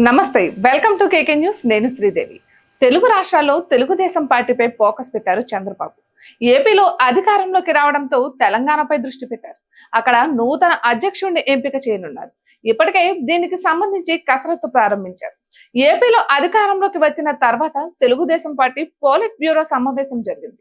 నమస్తే, welcome to KK news. నేను శ్రీదేవి. తెలుగు రాష్ట్రాల్లో తెలుగుదేశం పార్టీపై ఫోకస్ పెట్టారు చంద్రబాబు. ఏపీలో అధికారంలోకి రావడంతో తెలంగాణపై దృష్టి పెట్టారు. అక్కడ నూతన అధ్యక్షుడిని ఎంపిక చేయనున్నారు. ఇప్పటికే దీనికి సంబంధించి కసరత్తు ప్రారంభించారు. ఏపీలో అధికారంలోకి వచ్చిన తర్వాత తెలుగుదేశం పార్టీ పోలిట్ బ్యూరో సమావేశం జరిగింది.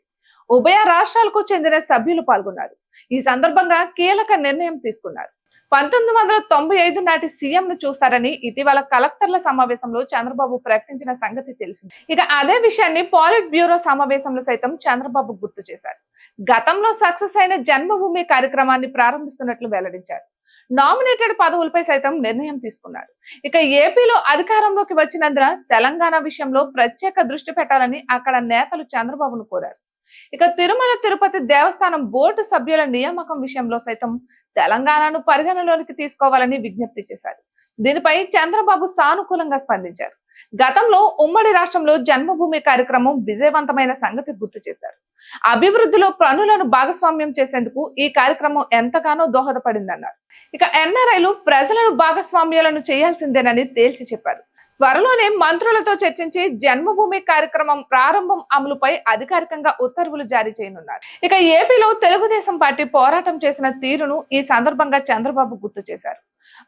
ఉభయ రాష్ట్రాలకు చెందిన సభ్యులు పాల్గొన్నారు. ఈ సందర్భంగా కీలక నిర్ణయం తీసుకున్నారు. 1995 నాటి సీఎం ను చూస్తారని ఇటీవల కలెక్టర్ల సమావేశంలో చంద్రబాబు ప్రకటించిన సంగతి తెలిసింది. ఇక అదే విషయాన్ని పాలిట్ బ్యూరో సమావేశంలో సైతం చంద్రబాబు గుర్తు చేశారు. గతంలో సక్సెస్ అయిన జన్మభూమి కార్యక్రమాన్ని ప్రారంభిస్తున్నట్లు వెల్లడించారు. నామినేటెడ్ పదవులపై సైతం నిర్ణయం తీసుకున్నారు. ఇక ఏపీలో అధికారంలోకి వచ్చినందున తెలంగాణ విషయంలో ప్రత్యేక దృష్టి పెట్టాలని అక్కడ నేతలు చంద్రబాబును కోరారు. ఇక తిరుమల తిరుపతి దేవస్థానం బోర్డు సభ్యుల నియామకం విషయంలో సైతం తెలంగాణను పరిగణలోనికి తీసుకోవాలని విజ్ఞప్తి చేశారు. దీనిపై చంద్రబాబు సానుకూలంగా స్పందించారు. గతంలో ఉమ్మడి రాష్ట్రంలో జన్మభూమి కార్యక్రమం విజయవంతమైన సంగతి గుర్తు చేశారు. అభివృద్ధిలో పనులను భాగస్వామ్యం చేసేందుకు ఈ కార్యక్రమం ఎంతగానో దోహదపడిందన్నారు. ఇక ఎన్ఆర్ఐలు ప్రజలను భాగస్వామ్యాలను చేయాల్సిందేనని తేల్చి చెప్పారు. త్వరలోనే మంత్రులతో చర్చించి జన్మభూమి కార్యక్రమం ప్రారంభం అమలుపై అధికారికంగా ఉత్తర్వులు జారీ చేయనున్నారు. ఇక ఏపీలో తెలుగుదేశం పార్టీ పోరాటం చేసిన తీరును ఈ సందర్భంగా చంద్రబాబు గుర్తు చేశారు.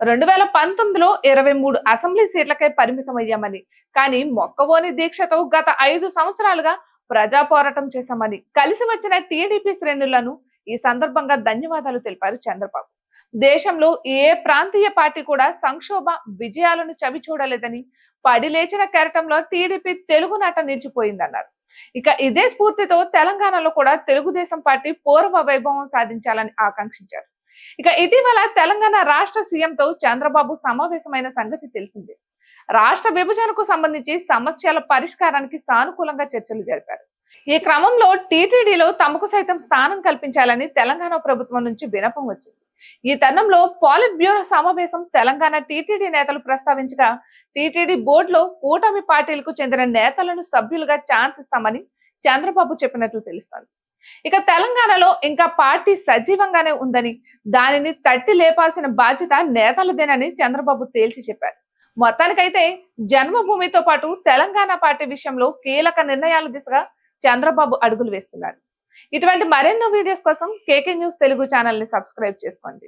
2019లో 23 అసెంబ్లీ సీట్లకై పరిమితమయ్యామని, కానీ మొక్కవోని దీక్షతో గత 5 సంవత్సరాలుగా ప్రజా పోరాటం చేశామని, కలిసి వచ్చిన టీడీపీ శ్రేణులను ఈ సందర్భంగా ధన్యవాదాలు తెలిపారు చంద్రబాబు. దేశంలో ఏ ప్రాంతీయ పార్టీ కూడా సంక్షోభ విజయాలను చవి చూడలేదని, పడి లేచిన కెరటంలో టీడీపీ తెలుగునాట నిలిచిపోయిందన్నారు. ఇక ఇదే స్ఫూర్తితో తెలంగాణలో కూడా తెలుగుదేశం పార్టీ పూర్వ వైభవం సాధించాలని ఆకాంక్షించారు. ఇక ఇటీవల తెలంగాణ రాష్ట్ర సీఎంతో చంద్రబాబు సమావేశమైన సంగతి తెలిసిందే. రాష్ట్ర విభజనకు సంబంధించి సమస్యల పరిష్కారానికి సానుకూలంగా చర్చలు జరిపారు. ఈ క్రమంలో టీటీడీలో తమకు సైతం స్థానం కల్పించాలని తెలంగాణ ప్రభుత్వం నుంచి వినపం వచ్చింది. ఈ తరుణంలో పాలిట్ బ్యూరో సమావేశం తెలంగాణ టీటీడీ నేతలు ప్రస్తావించగా, టీటీడీ బోర్డులో కూటమి పార్టీలకు చెందిన నేతలను సభ్యులుగా ఛాన్స్ ఇస్తామని చంద్రబాబు చెప్పినట్లు తెలుస్తోంది. ఇక తెలంగాణలో ఇంకా పార్టీ సజీవంగానే ఉందని, దానిని తట్టి లేపాల్సిన బాధ్యత నేతలదేనని చంద్రబాబు తేల్చి చెప్పారు. మొత్తానికైతే జన్మభూమితో పాటు తెలంగాణ పార్టీ విషయంలో కీలక నిర్ణయాల దిశగా చంద్రబాబు అడుగులు వేస్తున్నారు. ఇటువంటి మరెన్నో వీడియోస్ కోసం కేకే న్యూస్ తెలుగు ఛానల్ ని సబ్స్క్రైబ్ చేసుకోండి.